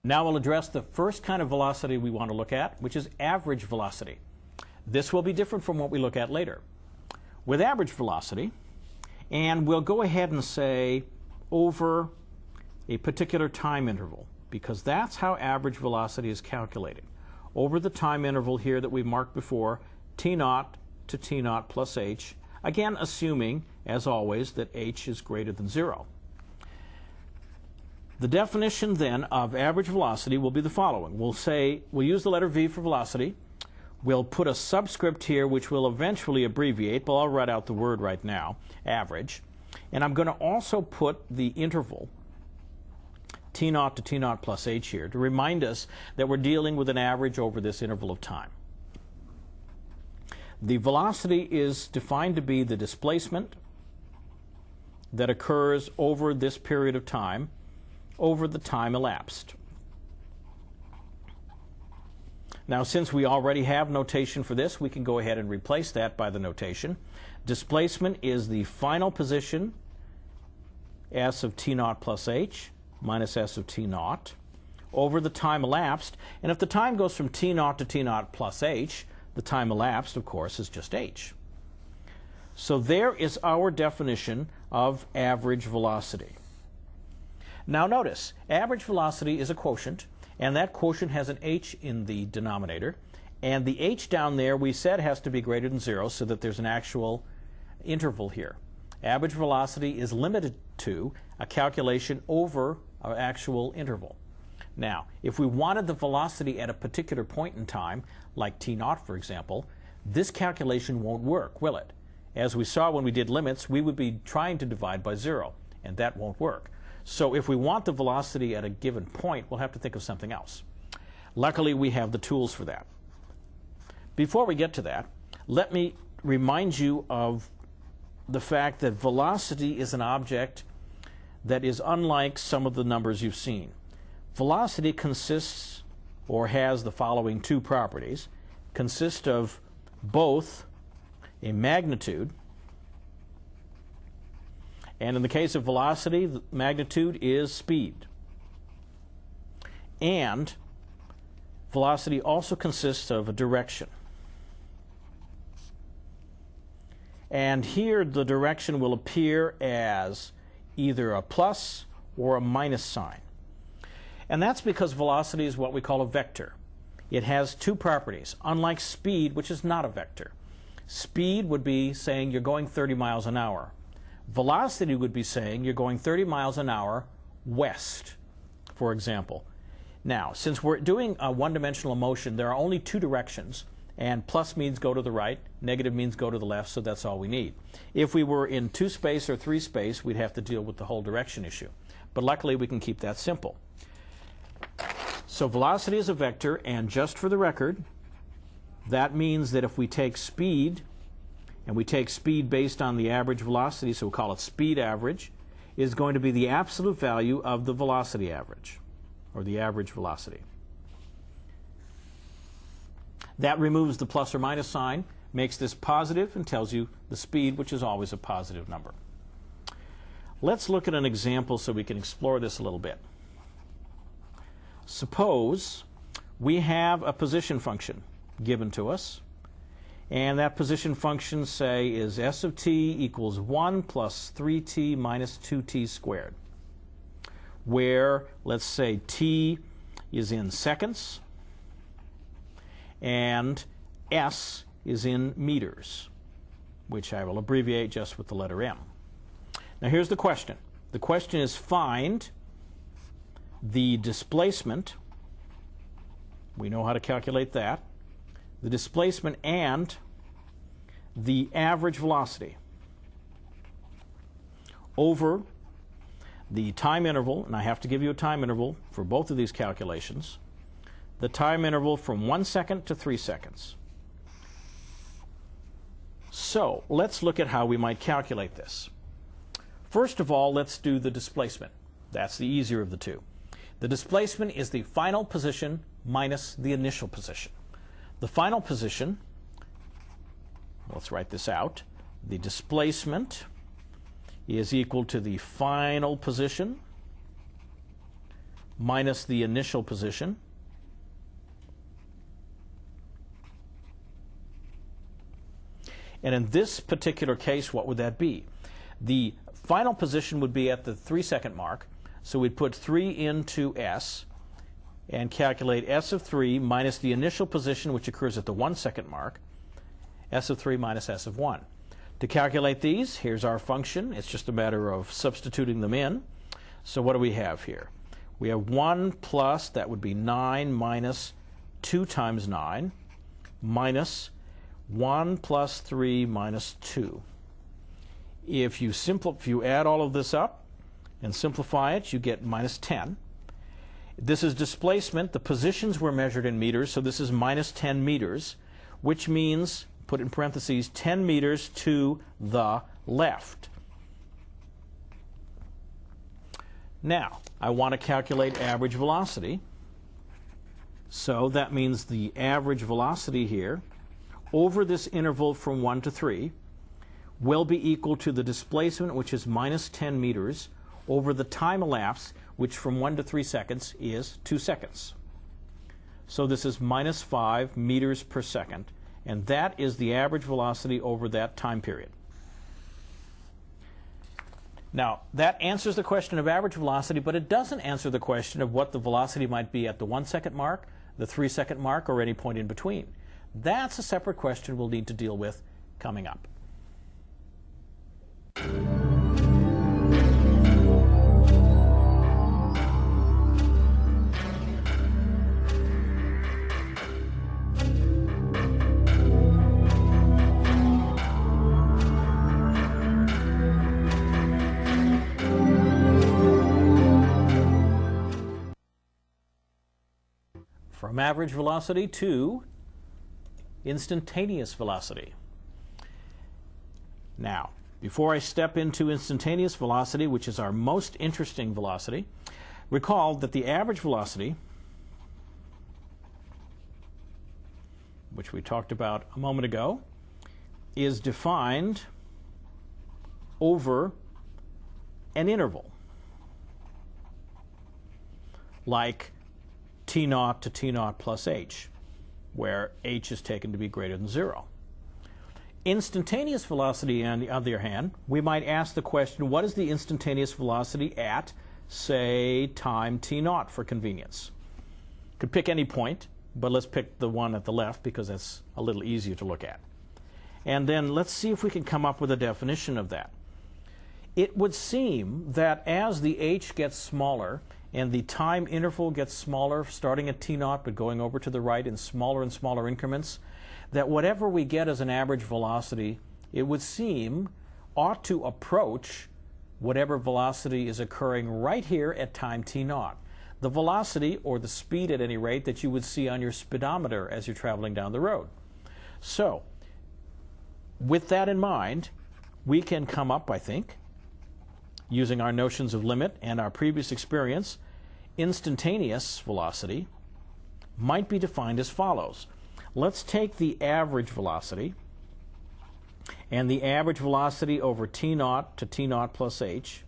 Now we'll address the first kind of velocity we want to look at, which is average velocity. This will be different from what we look at later. With average velocity, and we'll go ahead and say over a particular time interval, because that's how average velocity is calculated. Over the time interval here that we marked before, t0 to t0 plus h, again assuming, as always, that h is greater than 0. The definition then of average velocity will be the following. We'll use the letter v for velocity. We'll put a subscript here which will eventually abbreviate, but I'll write out the word right now, average. And I'm going to also put the interval t0 to t0 plus h here to remind us that we're dealing with an average over this interval of time. The velocity is defined to be the displacement that occurs over this period of time, over the time elapsed. Now, since we already have notation for this, we can go ahead and replace that by the notation. Displacement is the final position, s of t0 plus h, minus s of t0, over the time elapsed. And if the time goes from t0 to t0 plus h, the time elapsed, of course, is just h. So there is our definition of average velocity. Now notice, average velocity is a quotient, and that quotient has an h in the denominator. And the h down there, we said, has to be greater than 0 so that there's an actual interval here. Average velocity is limited to a calculation over an actual interval. Now, if we wanted the velocity at a particular point in time, like t0, for example, this calculation won't work, will it? As we saw when we did limits, we would be trying to divide by 0, and that won't work. So if we want the velocity at a given point, we'll have to think of something else. Luckily, we have the tools for that. Before we get to that, let me remind you of the fact that velocity is an object that is unlike some of the numbers you've seen. Velocity consists, or has the following two properties, consists of both a magnitude, and in the case of velocity, the magnitude is speed. And velocity also consists of a direction. And here the direction will appear as either a plus or a minus sign. And that's because velocity is what we call a vector. It has two properties, unlike speed, which is not a vector. Speed would be saying you're going 30 miles an hour. Velocity would be saying you're going 30 miles an hour west, for example. Now, since we're doing a one-dimensional motion, there are only two directions, and plus means go to the right, negative means go to the left, so that's all we need. If we were in 2 space or 3 space, we'd have to deal with the whole direction issue. But luckily, we can keep that simple. So velocity is a vector, and just for the record, that means that if we take speed, and we take speed based on the average velocity, so we'll call it speed average, is going to be the absolute value of the velocity average, or the average velocity. That removes the plus or minus sign, makes this positive, and tells you the speed, which is always a positive number. Let's look at an example so we can explore this a little bit. Suppose we have a position function given to us, and that position function, say, is s of t equals 1 plus 3t minus 2t squared, where, let's say, t is in seconds and s is in meters, which I will abbreviate just with the letter m. Now here's the question. The question is find the displacement. We know how to calculate that. The displacement and the average velocity over the time interval, and I have to give you a time interval for both of these calculations, the time interval from 1 second to 3 seconds. So let's look at how we might calculate this. First of all, let's do the displacement. That's the easier of the two. The displacement is the final position minus the initial position. The final position, let's write this out, the displacement is equal to the final position minus the initial position. And in this particular case, what would that be? The final position would be at the 3-second mark, so we'd put 3 into S and calculate S of 3 minus the initial position, which occurs at the 1-second mark, S of 3 minus S of 1. To calculate these, here's our function. It's just a matter of substituting them in. So what do we have here? We have 1 plus, that would be 9 minus 2 times 9, minus 1 plus 3 minus 2. If you add all of this up and simplify it, you get minus 10. This is displacement. The positions were measured in meters, so this is minus 10 meters, which means, put in parentheses, 10 meters to the left. Now, I want to calculate average velocity. So that means the average velocity here over this interval from 1 to 3 will be equal to the displacement, which is minus 10 meters, over the time elapsed, which from 1 to 3 seconds is 2 seconds. So this is minus 5 meters per second, and that is the average velocity over that time period. Now, that answers the question of average velocity, but it doesn't answer the question of what the velocity might be at the 1-second mark, the 3-second mark, or any point in between. That's a separate question we'll need to deal with coming up. From average velocity to instantaneous velocity. Now, before I step into instantaneous velocity, which is our most interesting velocity, recall that the average velocity, which we talked about a moment ago, is defined over an interval, like T0 to T0 plus h, where h is taken to be greater than 0. Instantaneous velocity, on the other hand, we might ask the question, what is the instantaneous velocity at, say, time T0 for convenience? Could pick any point, but let's pick the one at the left because that's a little easier to look at. And then let's see if we can come up with a definition of that. It would seem that as the h gets smaller and the time interval gets smaller, starting at T0 but going over to the right in smaller and smaller increments, that whatever we get as an average velocity, it would seem, ought to approach whatever velocity is occurring right here at time T0. The velocity, or the speed at any rate, that you would see on your speedometer as you're traveling down the road. So, with that in mind, we can come up, I think, using our notions of limit and our previous experience, instantaneous velocity might be defined as follows. Let's take the average velocity and the average velocity over T0 to T0 plus h,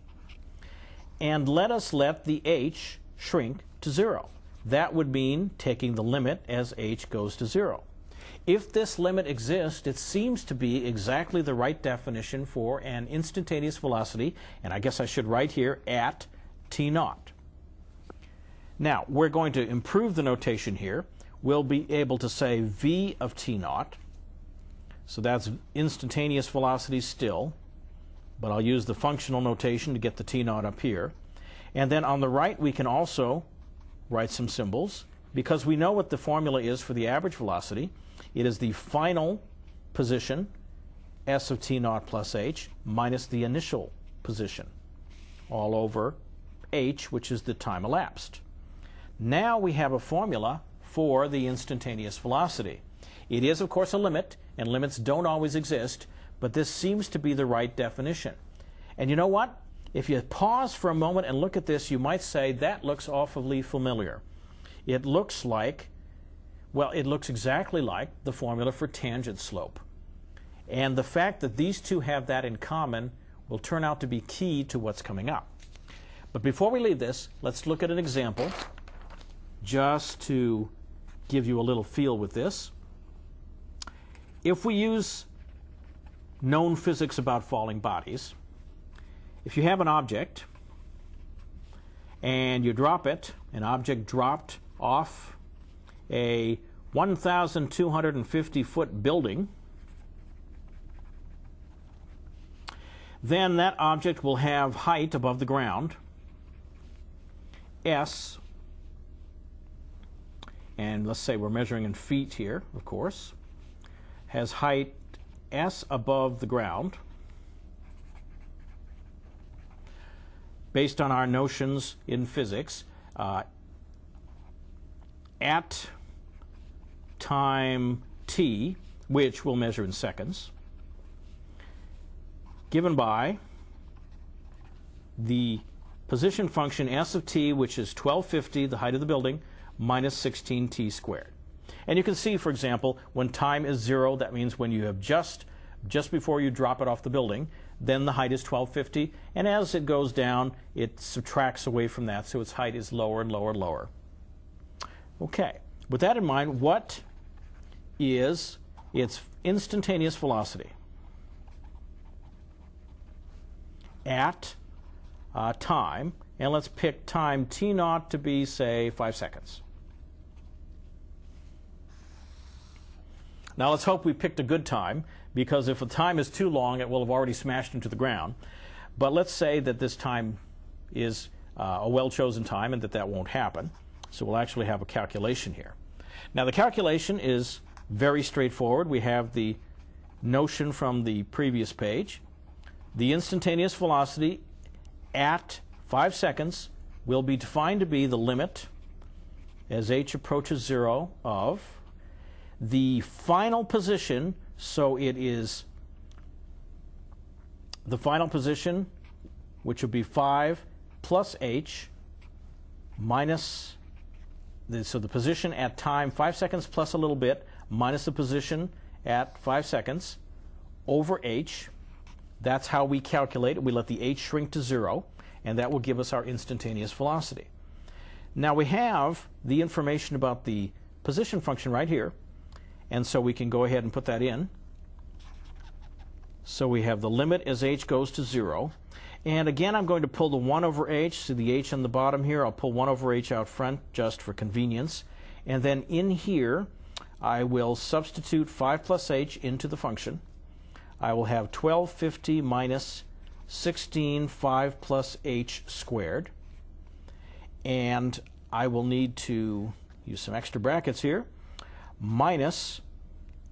and let the h shrink to 0. That would mean taking the limit as h goes to 0. If this limit exists, it seems to be exactly the right definition for an instantaneous velocity, and I guess I should write here at T0. Now, we're going to improve the notation here. We'll be able to say v of T0. So that's instantaneous velocity still, but I'll use the functional notation to get the T0 up here. And then on the right, we can also write some symbols, because we know what the formula is for the average velocity. It is the final position, s of T0 plus h, minus the initial position, all over h, which is the time elapsed. Now we have a formula for the instantaneous velocity. It is, of course, a limit, and limits don't always exist, but this seems to be the right definition. And you know what? If you pause for a moment and look at this, you might say, that looks awfully familiar. It looks like, well, it looks exactly like the formula for tangent slope. And the fact that these two have that in common will turn out to be key to what's coming up. But before we leave this, let's look at an example just to give you a little feel with this. If we use known physics about falling bodies, if you have an object and you drop it, an object dropped off a 1,250-foot building, then that object will have height above the ground, S, and let's say we're measuring in feet here, of course, has height S above the ground, based on our notions in physics, at time t, which we'll measure in seconds, given by the position function s of t, which is 1250, the height of the building, minus 16t squared. And you can see, for example, when time is 0, that means when you have just before you drop it off the building, then the height is 1250, and as it goes down, it subtracts away from that, so its height is lower and lower and lower. Okay, with that in mind, what is its instantaneous velocity at time? And let's pick time t naught to be, say, 5 seconds. Now let's hope we picked a good time, because if the time is too long, it will have already smashed into the ground. But let's say that this time is a well-chosen time and that won't happen. So we'll actually have a calculation here. Now the calculation is very straightforward. We have the notion from the previous page. The instantaneous velocity at 5 seconds will be defined to be the limit as h approaches 0 of the final position, so it is the final position, which will be 5 plus h minus, so the position at time 5 seconds plus a little bit, minus the position at 5 seconds, over h. That's how we calculate it. We let the h shrink to 0, and that will give us our instantaneous velocity. Now we have the information about the position function right here, and so we can go ahead and put that in. So we have the limit as h goes to 0. And again, I'm going to pull the 1 over h, so the h on the bottom here, I'll pull 1 over h out front just for convenience. And then in here, I will substitute 5 plus h into the function. I will have 1250 minus 16, 5 plus h squared. And I will need to use some extra brackets here, minus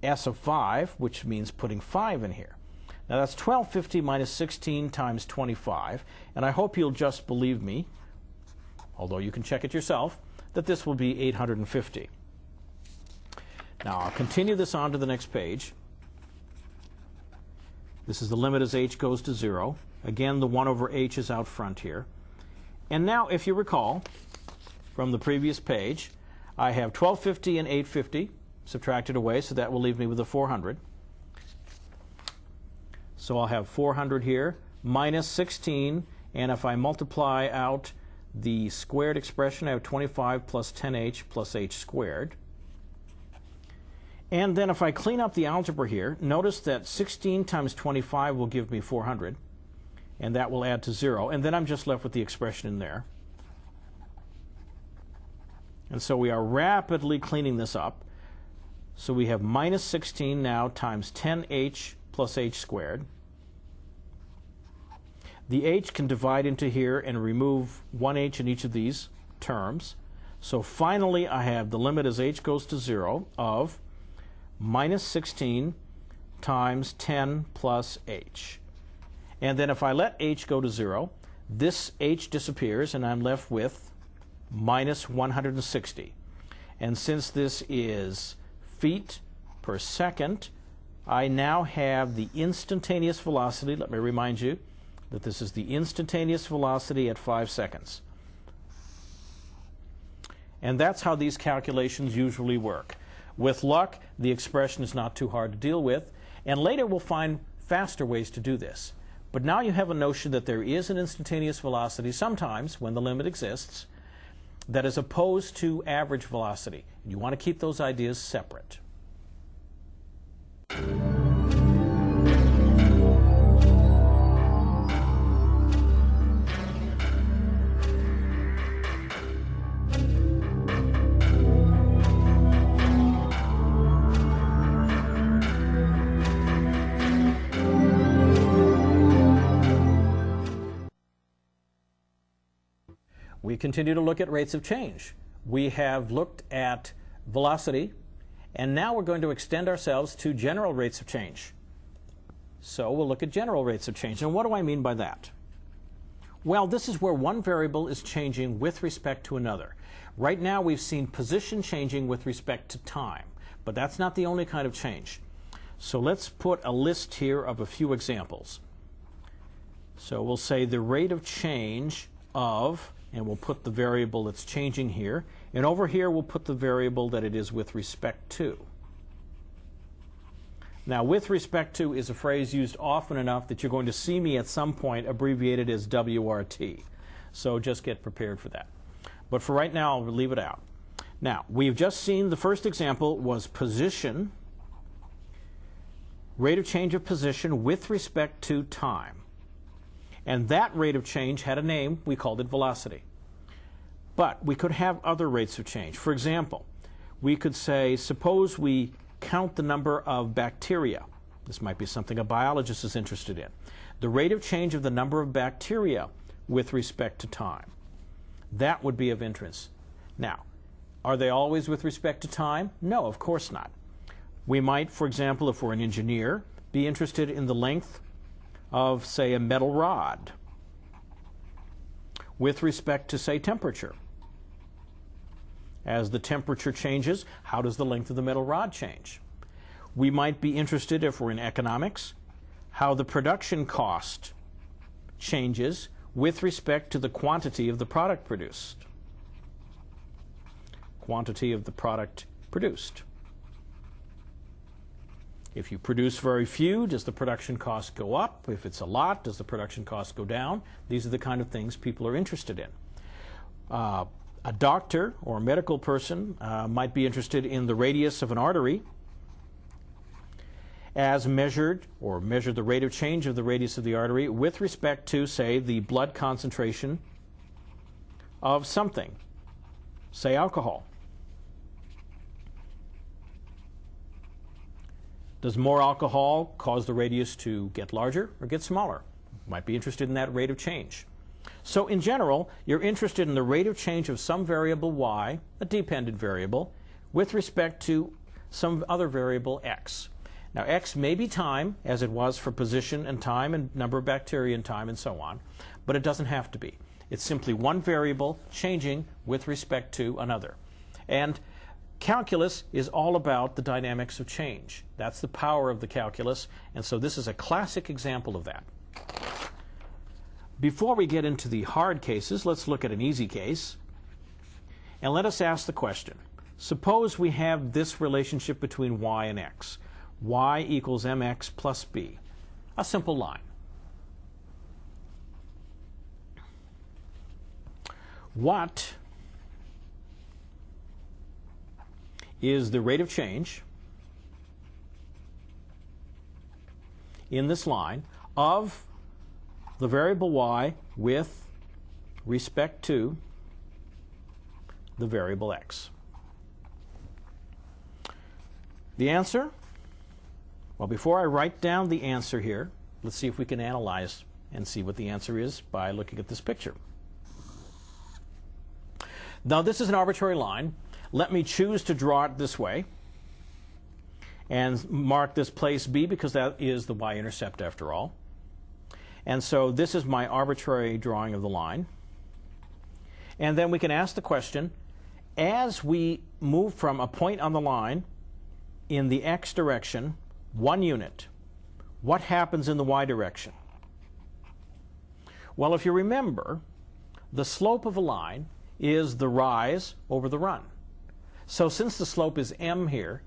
s of 5, which means putting 5 in here. Now that's 1250 minus 16 times 25, and I hope you'll just believe me, although you can check it yourself, that this will be 850. Now I'll continue this on to the next page. This is the limit as h goes to 0. Again, the 1 over h is out front here. And now, if you recall from the previous page, I have 1250 and 850 subtracted away, so that will leave me with a 400. So I'll have 400 here, minus 16, and if I multiply out the squared expression, I have 25 plus 10h plus h squared. And then if I clean up the algebra here, notice that 16 times 25 will give me 400, and that will add to 0, and then I'm just left with the expression in there. And so we are rapidly cleaning this up. So we have minus 16 now times 10h plus h squared. The h can divide into here and remove 1h in each of these terms. So finally I have the limit as h goes to 0 of minus 16 times 10 plus h. And then if I let h go to 0, this h disappears and I'm left with minus 160. And since this is feet per second, I now have the instantaneous velocity. Let me remind you that this is the instantaneous velocity at 5 seconds. And that's how these calculations usually work. With luck, the expression is not too hard to deal with, and later we'll find faster ways to do this. But now you have a notion that there is an instantaneous velocity sometimes, when the limit exists, that is opposed to average velocity. You want to keep those ideas separate. We continue to look at rates of change. We have looked at velocity, and now we're going to extend ourselves to general rates of change. So we'll look at general rates of change. And what do I mean by that? Well, this is where one variable is changing with respect to another. Right now we've seen position changing with respect to time, but that's not the only kind of change. So let's put a list here of a few examples. So we'll say the rate of change of, and we'll put the variable that's changing here, and over here we'll put the variable that it is with respect to. Now, with respect to is a phrase used often enough that you're going to see me at some point abbreviated as WRT. So just get prepared for that. But for right now, I'll leave it out. Now, we've just seen the first example was position, rate of change of position with respect to time. And that rate of change had a name. We called it velocity. But we could have other rates of change. For example, we could say, suppose we count the number of bacteria. This might be something a biologist is interested in. The rate of change of the number of bacteria with respect to time. That would be of interest. Now, are they always with respect to time? No, of course not. We might, for example, if we're an engineer, be interested in the length of, say, a metal rod with respect to, say, temperature. As the temperature changes, how does the length of the metal rod change? We might be interested, if we're in economics, how the production cost changes with respect to the quantity of the product produced. Quantity of the product produced. If you produce very few, does the production cost go up? If it's a lot, does the production cost go down? These are the kind of things people are interested in. A doctor or a medical person might be interested in the radius of an artery as measured, or measure the rate of change of the radius of the artery with respect to, say, the blood concentration of something, say alcohol. Does more alcohol cause the radius to get larger or get smaller? Might be interested in that rate of change. So in general, you're interested in the rate of change of some variable y, a dependent variable, with respect to some other variable x. Now x may be time, as it was for position and time and number of bacteria and time and so on, but it doesn't have to be. It's simply one variable changing with respect to another. And calculus is all about the dynamics of change. That's the power of the calculus, and so this is a classic example of that. Before we get into the hard cases, let's look at an easy case. And let us ask the question. Suppose we have this relationship between y and x. Y equals mx plus b. A simple line. What is the rate of change in this line of the variable y with respect to the variable x? The answer? Well, before I write down the answer here, let's see if we can analyze and see what the answer is by looking at this picture. Now, this is an arbitrary line. Let me choose to draw it this way and mark this place B, because that is the y-intercept after all. And so this is my arbitrary drawing of the line. And then we can ask the question, as we move from a point on the line in the x direction, 1 unit, what happens in the y direction? Well, if you remember, the slope of a line is the rise over the run. So since the slope is m here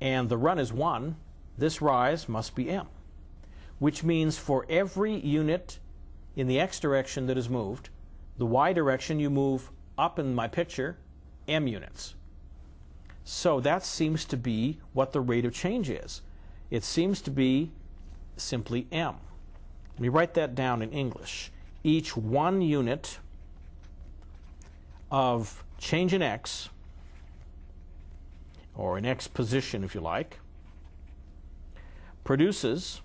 and the run is 1, this rise must be m. which means for every unit in the x direction that is moved, the y direction you move up in my picture, m units. So that seems to be what the rate of change is. It seems to be simply m. Let me write that down in English. Each 1 unit of change in x, or in x position if you like, produces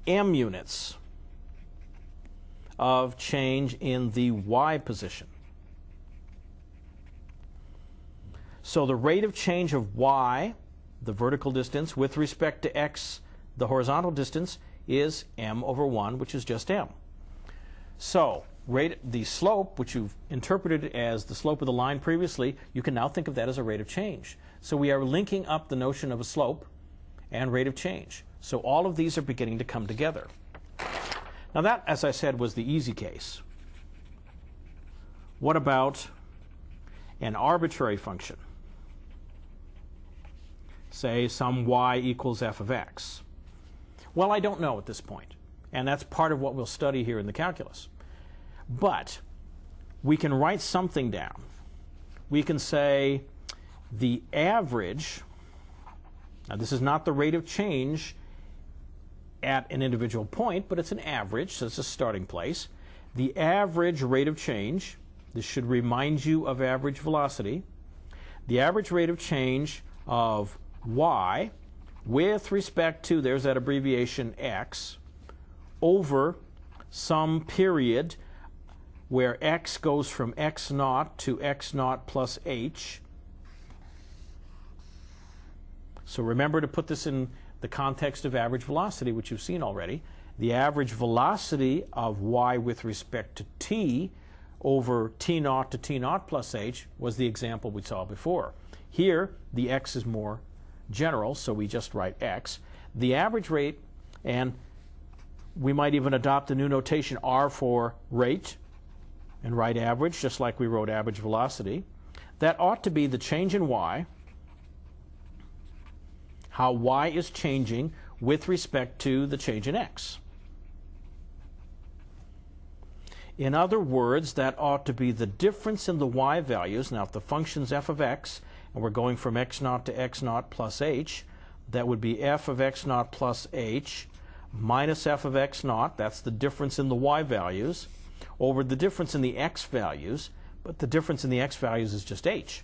m units of change in the y position. So the rate of change of y, the vertical distance, with respect to x, the horizontal distance, is m over 1, which is just m. So the slope, which you've interpreted as the slope of the line previously, you can now think of that as a rate of change. So we are linking up the notion of a slope and rate of change. So all of these are beginning to come together. Now that, as I said, was the easy case. What about an arbitrary function? Say some y equals f of x. Well, I don't know at this point, and that's part of what we'll study here in the calculus. But we can write something down. We can say the average, now this is not the rate of change at an individual point, but it's an average, so it's a starting place. The average rate of change, this should remind you of average velocity, the average rate of change of y with respect to, there's that abbreviation x, over some period where x goes from x naught to x naught plus h. So remember to put this in the context of average velocity, which you've seen already. The average velocity of y with respect to t over t naught to t naught plus h was the example we saw before. Here, the x is more general, so we just write x. The average rate, and we might even adopt a new notation, r for rate, and write average, just like we wrote average velocity. That ought to be the change in y, how y is changing with respect to the change in x. In other words, that ought to be the difference in the y values. Now, if the function's f of x, and we're going from x naught to x naught plus h, that would be f of x naught plus h minus f of x naught, that's the difference in the y values, over the difference in the x values, but the difference in the x values is just h.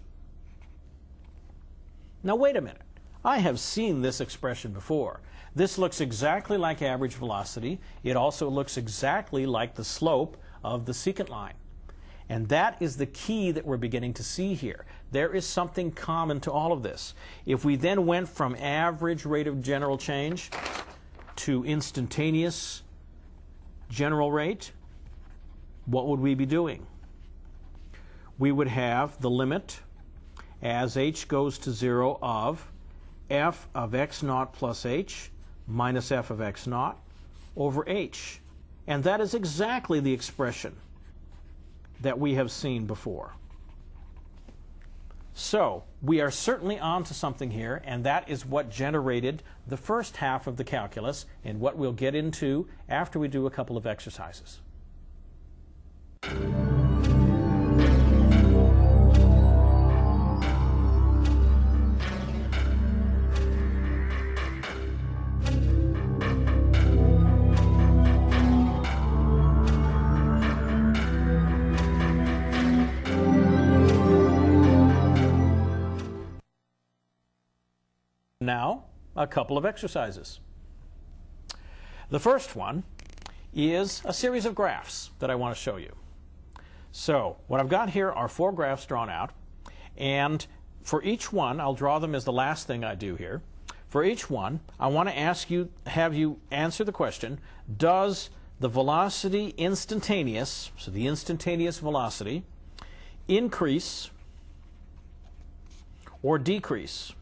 Now wait a minute. I have seen this expression before. This looks exactly like average velocity. It also looks exactly like the slope of the secant line. And that is the key that we're beginning to see here. There is something common to all of this. If we then went from average rate of general change to instantaneous general rate, what would we be doing? We would have the limit as h goes to 0 of f of x naught plus h minus f of x naught over h. And that is exactly the expression that we have seen before. So we are certainly on to something here, and that is what generated the first half of the calculus and what we'll get into after we do a couple of exercises. Now, a couple of exercises. The first one is a series of graphs that I want to show you. So, what I've got here are 4 graphs drawn out, and for each one, I'll draw them as the last thing I do here. For each one, I want to have you answer the question, does the velocity instantaneous, so the instantaneous velocity, increase or decrease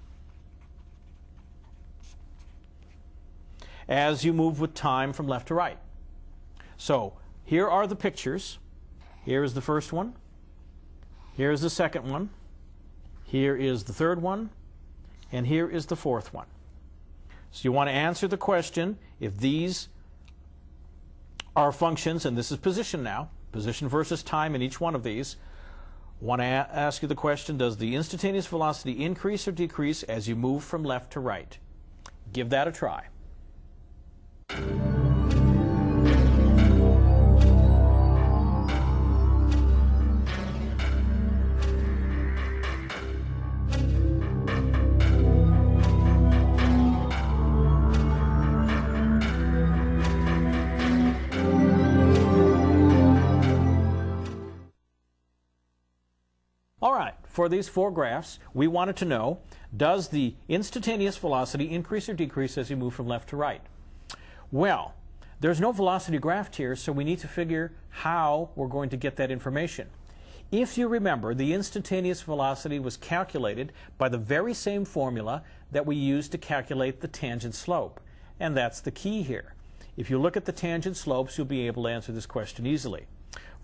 as you move with time from left to right? So here are the pictures. Here is the first one. Here is the second one. Here is the third one. And here is the fourth one. So you want to answer the question if these are functions, and this is position now, position versus time in each one of these. I want to ask you the question, does the instantaneous velocity increase or decrease as you move from left to right? Give that a try. All right, for these four graphs, we wanted to know, does the instantaneous velocity increase or decrease as you move from left to right? Well, there's no velocity graphed here, so we need to figure how we're going to get that information. If you remember, the instantaneous velocity was calculated by the very same formula that we used to calculate the tangent slope, and that's the key here. If you look at the tangent slopes, you'll be able to answer this question easily.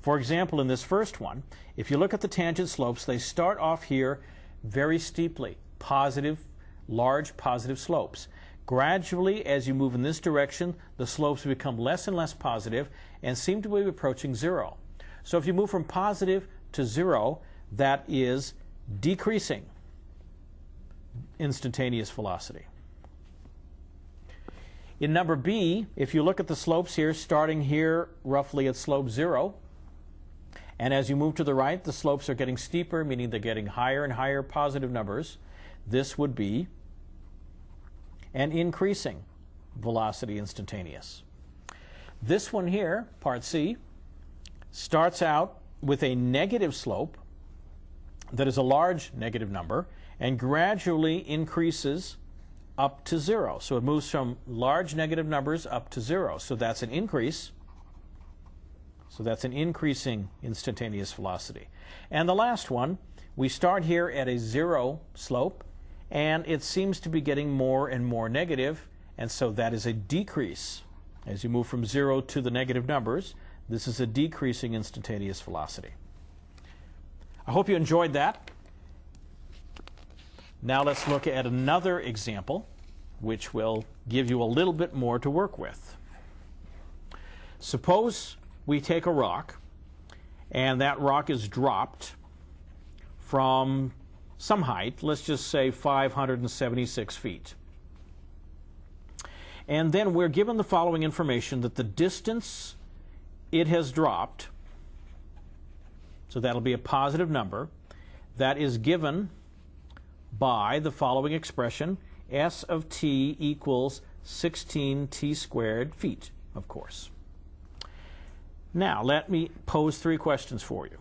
For example, in this first one, if you look at the tangent slopes, they start off here very steeply, positive, large positive slopes. Gradually, as you move in this direction, the slopes become less and less positive and seem to be approaching zero. So if you move from positive to zero, that is decreasing instantaneous velocity. In number B, if you look at the slopes here, starting here roughly at slope 0, and as you move to the right, the slopes are getting steeper, meaning they're getting higher and higher positive numbers. This would be an increasing velocity instantaneous. This one here, part C, starts out with a negative slope that is a large negative number and gradually increases up to 0. So it moves from large negative numbers up to 0. So that's an increase. So that's an increasing instantaneous velocity. And the last one, we start here at a 0 slope, and it seems to be getting more and more negative, and so that is a decrease. As you move from 0 to the negative numbers, this is a decreasing instantaneous velocity. I hope you enjoyed that. Now let's look at another example, which will give you a little bit more to work with. Suppose we take a rock, and that rock is dropped from some height, let's just say 576 feet. And then we're given the following information, that the distance it has dropped, so that'll be a positive number, that is given by the following expression, S of t equals 16 t squared feet, of course. Now, let me pose three questions for you.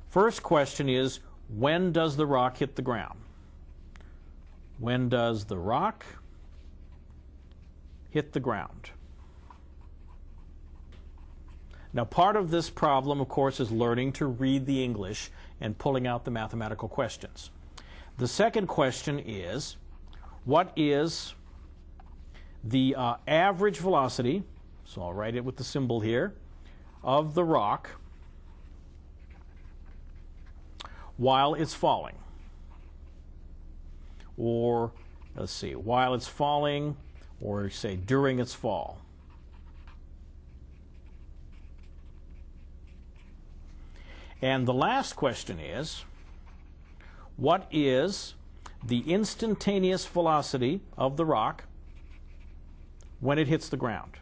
First question is, when does the rock hit the ground? When does the rock hit the ground? Now, part of this problem, of course, is learning to read the English and pulling out the mathematical questions. The second question is, what is the average velocity, so I'll write it with the symbol here, of the rock while it's falling? Or, let's see, while it's falling, or say during its fall. And the last question is, what is the instantaneous velocity of the rock when it hits the ground?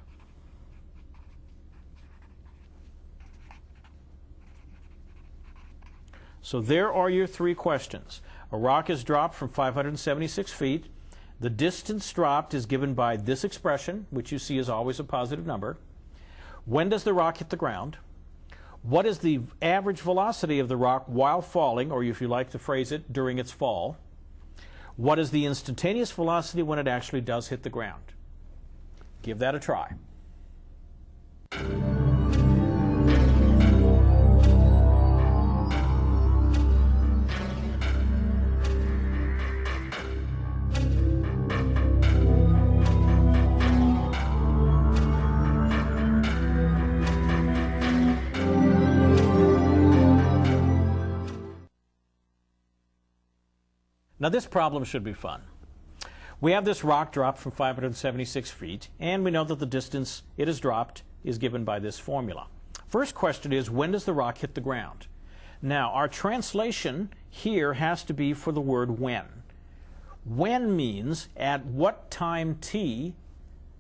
So there are your three questions. A rock is dropped from 576 feet. The distance dropped is given by this expression, which you see is always a positive number. When does the rock hit the ground? What is the average velocity of the rock while falling, or if you like to phrase it, during its fall? What is the instantaneous velocity when it actually does hit the ground? Give that a try. Now this problem should be fun. We have this rock dropped from 576 feet, and we know that the distance it has dropped is given by this formula. First question is, when does the rock hit the ground? Now, our translation here has to be for the word when. When means at what time t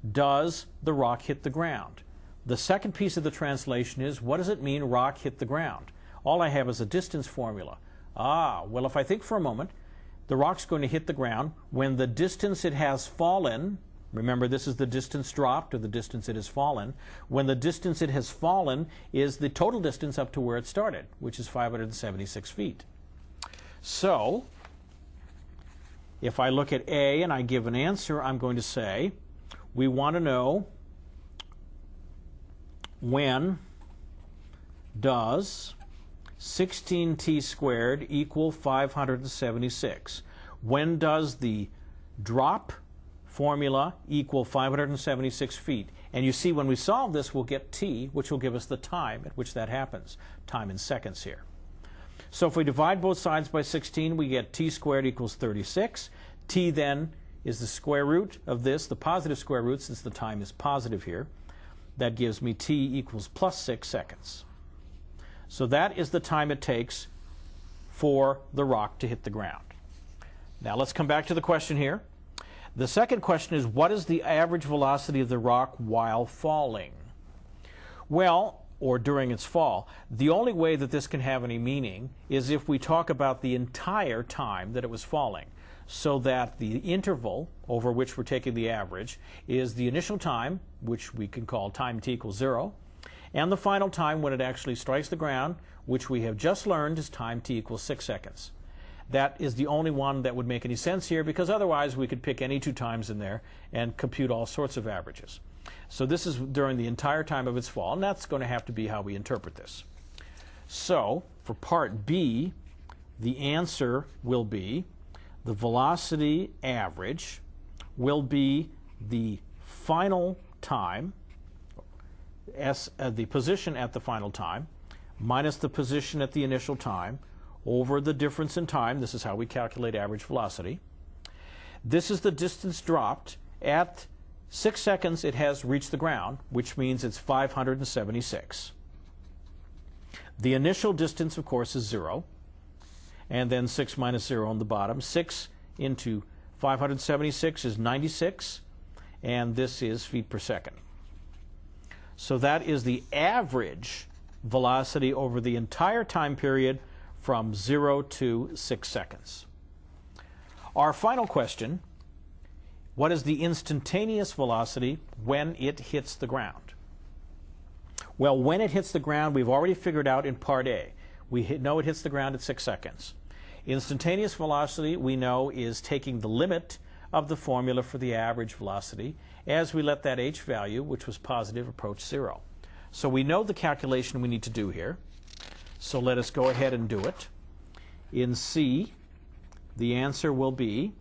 does the rock hit the ground? The second piece of the translation is, what does it mean rock hit the ground? All I have is a distance formula. Well, if I think for a moment, the rock's going to hit the ground when the distance it has fallen, remember this is the distance dropped or the distance it has fallen, when the distance it has fallen is the total distance up to where it started, which is 576 feet. So, if I look at A and I give an answer, I'm going to say, we want to know when does 16t squared equal 576? When does the drop formula equal 576 feet? And you see, when we solve this, we'll get t, which will give us the time at which that happens, time in seconds here. So if we divide both sides by 16, we get t squared equals 36. T then is the square root of this, the positive square root, since the time is positive here. That gives me t equals plus 6 seconds. So that is the time it takes for the rock to hit the ground. Now let's come back to the question here. The second question is, what is the average velocity of the rock while falling? Well, or during its fall. The only way that this can have any meaning is if we talk about the entire time that it was falling, so that the interval over which we're taking the average is the initial time, which we can call time t equals 0, and the final time when it actually strikes the ground, which we have just learned is time t equals 6 seconds. That is the only one that would make any sense here, because otherwise we could pick any two times in there and compute all sorts of averages. So this is during the entire time of its fall, and that's going to have to be how we interpret this. So for part B, the answer will be the velocity average will be the final time, the position at the final time, minus the position at the initial time, over the difference in time. This is how we calculate average velocity. This is the distance dropped. At 6 seconds, it has reached the ground, which means it's 576. The initial distance, of course, is 0. And then 6 minus 0 on the bottom. 6 into 576 is 96, and this is feet per second. So that is the average velocity over the entire time period from 0 to 6 seconds. Our final question, what is the instantaneous velocity when it hits the ground? Well, when it hits the ground, we've already figured out in part A. We know it hits the ground at 6 seconds. Instantaneous velocity, we know, is taking the limit of the formula for the average velocity as we let that h value, which was positive, approach 0. So we know the calculation we need to do here. So let us go ahead and do it. In C, the answer will be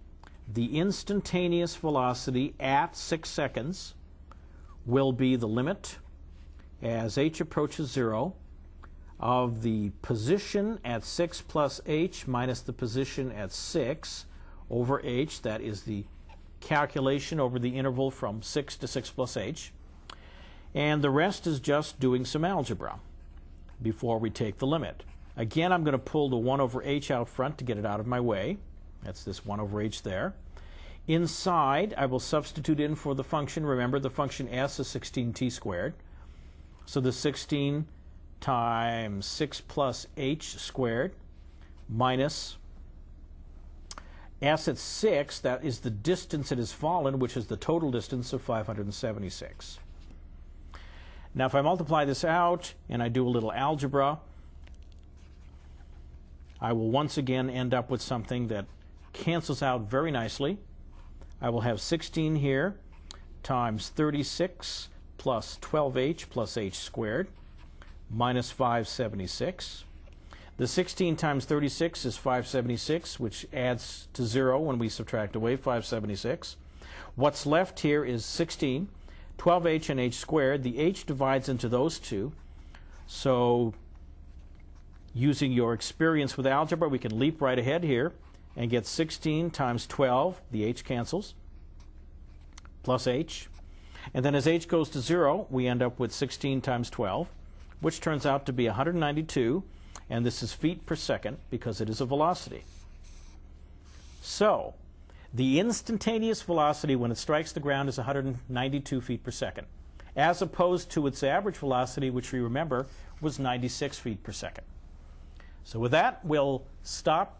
the instantaneous velocity at 6 seconds will be the limit as h approaches 0 of the position at 6 plus h minus the position at 6 over h. That is the calculation over the interval from 6 to 6 plus h. And the rest is just doing some algebra before we take the limit. Again, I'm going to pull the 1 over h out front to get it out of my way. That's this 1 over h there. Inside, I will substitute in for the function. Remember, the function s is 16t squared. So the 16 times 6 plus h squared minus s at 6, that is the distance it has fallen, which is the total distance of 576. Now if I multiply this out and I do a little algebra, I will once again end up with something that cancels out very nicely. I will have 16 here times 36 plus 12h plus h squared minus 576. The 16 times 36 is 576, which adds to 0 when we subtract away 576. What's left here is 16, 12h and h squared. The h divides into those two. So using your experience with algebra, we can leap right ahead here and get 16 times 12, the h cancels, plus h. And then as h goes to 0, we end up with 16 times 12, which turns out to be 192, and this is feet per second because it is a velocity. So, the instantaneous velocity when it strikes the ground is 192 feet per second, as opposed to its average velocity, which we remember was 96 feet per second. So with that, we'll stop